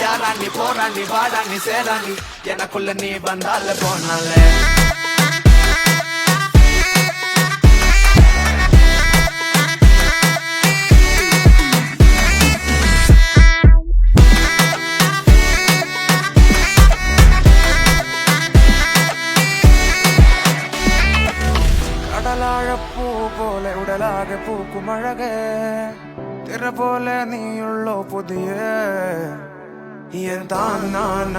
யாராணி போராணி வாடாணி சேராணி எனக்குள்ள நீ வந்தால போனாலே கடலாழப்பூ போல உடலாக பூக்கும் அழகே திற போல நீயுள்ளோ புதிய என் தான் நான்